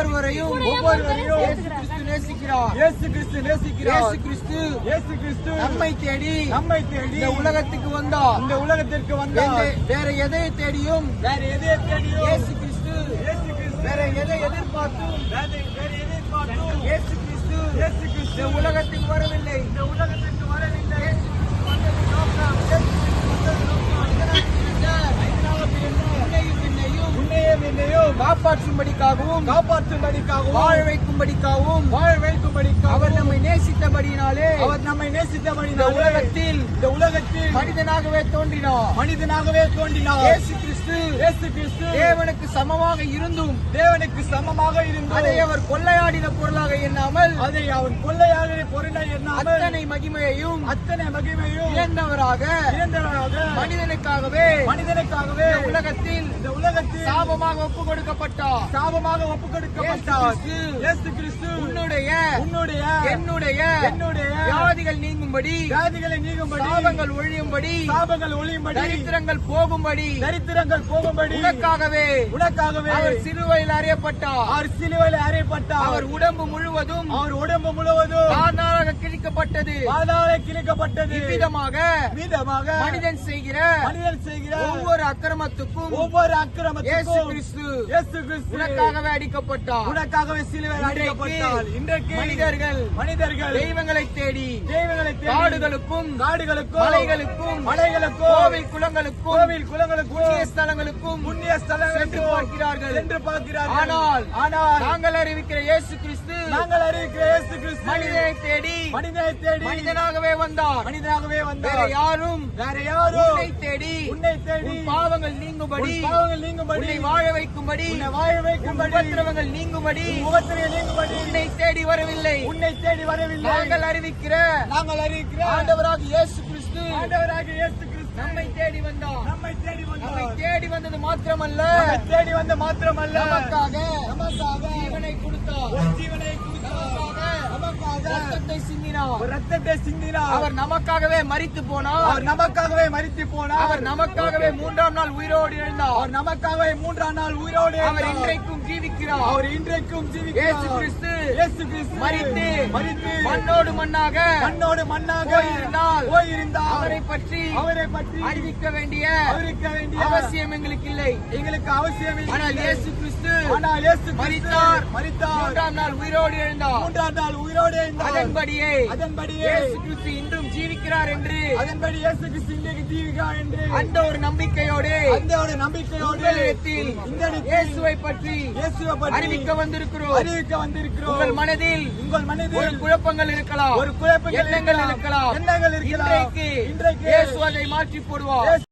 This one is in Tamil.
ஒவ்வொருவரையும் இயேசு கிறிஸ்து நேசிக்கிறார். இயேசு கிறிஸ்து நேசிக்கிறார். இயேசு கிறிஸ்து நம்மை தேடி இந்த உலகத்துக்கு வந்தார். இந்த உலகத்திற்கு வந்தார். வேற எதை தேடியும் இயேசு கிறிஸ்து வேற எதை எதிர்பார்த்தும் இயேசு கிறிஸ்து இந்த உலகத்துக்கு வரவில்லை. காப்பாற்றும்படிக்காகவும் வாழ வைக்கும்படிக்காகவும் அவர் நம்மை நேசித்தபடினாலே இந்த உலகத்தில் மனிதனாகவே தோன்றினார். இயேசு கிறிஸ்து தேவனுக்கு சமமாக இருந்தும் அதை அவர் கொள்ளையாடின பொருளாக எண்ணாமல் அத்தனை மகிமையையும் இழந்தவராக மனிதனுக்காகவே இந்த உலகத்தில் சாபமாக ஒப்பு கொடுக்கப்பட்டார். இயேசு கிறிஸ்து உன்னுடைய என்னுடைய வியாதிகள் நீங்கும்படி சாபங்கள் ஒழியும்படி தரித்திரங்கள் போகும்படி உனக்காகவே அவர் சிலுவையில் அறையப்பட்டார். அவர் உடம்பு முழுவதும் பாதாள கிழிக்கப்பட்டது. இவ்விதமாக மனிதன் செய்கிற ஒவ்வொரு அக்கிரமத்துக்கும் இயேசு கிறிஸ்து உனக்காகவே அடிக்கப்பட்டார். இன்றைக்கு மனிதர்கள் தெய்வங்களை தேடி காடுகளுக்கும் மலைகளுக்கும் கோவில் குளங்களுக்கும் புண்ணிய ஸ்தலங்களுக்கும் சென்று பார்க்கிறார்கள். ஆனால் நாங்கள் அறிவிக்கிற இயேசு கிறிஸ்து மனிதனை தேடி மனிதனாகவே வந்தார். வேற யாரும் உன்னை தேடி பாவங்கள் நீங்கும்படி உன்னை வாழ வைக்கும்படி உபத்திரவங்கள் நீங்கும்படி உன்னை தேடி வரவில்லை. நாங்கள் அறிவிக்கிற ஆண்டவராக இயேசு கிறிஸ்து நம்மை தேடி வந்தார். நம்மை தேடி வந்தது மாத்திரமல்ல நமக்காக ஜீவனை கொடுத்தார். ரத்தத்தை சிந்தினார். அவர் நமக்காகவே மரித்து போனார். அவர் நமக்காகவே மூன்றாம் நாள் உயிரோடு எழுந்தார். அவர் இன்றைக்கும் ஜீவிக்கிறார். இயேசு கிறிஸ்து மரித்து மண்ணோடு மண்ணாக போயிருந்தால் அவரை பற்றி அறிவிக்க வேண்டிய அவசியம் எங்களுக்கு இல்லை. ஆனால் இயேசு கிறிஸ்து மரித்தார். மூன்றாம் நாள் உயிரோடு எழுந்தார். அதன்படியே இயேசு கிறிஸ்து இன்றும் ஜீவிக்கிறார் என்று அந்த ஒரு நம்பிக்கையோடு இயேசுவை பற்றி அறிவிக்க வந்திருக்கிறோம். உங்கள் மனதில் ஒரு குழப்பங்கள் இருக்கலாம், எண்ணங்கள் இருக்கலாம். இன்றைக்கு இயேசு அதை மாற்றி போடுவார்.